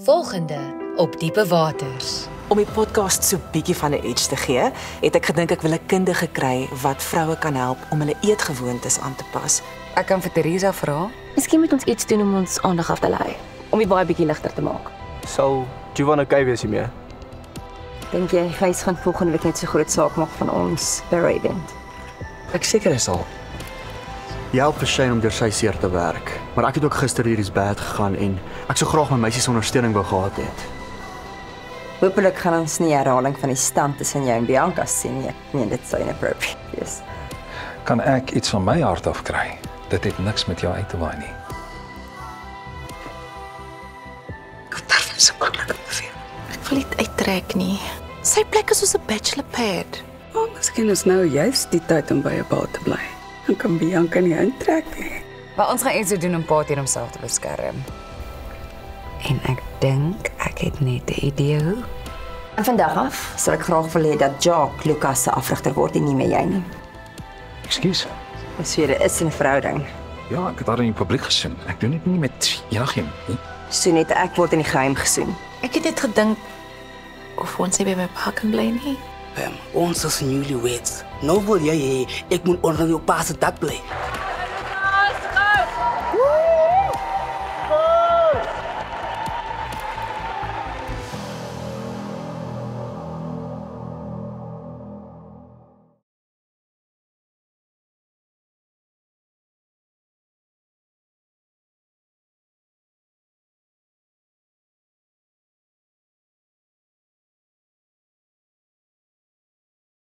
Volgende op Diepe Waters. Om die podcast so bietjie van 'n edge te gee, het ek gedink ek wil 'n kundige kry wat vroue kan help om hulle eetgewoontes aan te pas. Ek kan vir Theresa vra. Miskien moet ons iets doen om ons aandag af te lei, om die baie bietjie ligter te maak. Sal Giovanna okay wees hiermee? Dink jy hy gaan volgende week net so groot saak maak van ons Barry event? Ek seker hy sal. Jy help vir Shane om deur sy seer te werk, maar ek het ook gister hierdie's bad gegaan en ek sou graag my meisie se ondersteuning wou gehad het. Hoopelik gaan ons nie 'n herhaling van die stand tussen jou en Bianca sien nie. Nee, dit sou inappropriate wees. Kan ek iets van my hart af kry? Dit het niks met jou uit te waai nie. Ek wil dit uittrek nie. Sy plek is soos 'n bachelor pad. Miskien is nou juist die tyd om by 'n bal te bly. Dan kan Bianca nie intrek nie. Maar ons gaan iets doen om Pa teen homself te beskerm. En ek dink ek het net 'n idee hoe. En vandag af sal ek graag wil hê dat Jacques Lucas se afrigter word en nie meer jy nie. Ekskuus. Ons weer is 'n verhouding. Ja, ek het daar in die publiek gesien. Ek doen dit nie met enigiemand nie. So net ek word in die geheim gesoen. Ek het net gedink of ons nie by my pa kan bly nie. Ons is newlyweds. Nou wil jy hê ek moet onder jou pa se dak bly.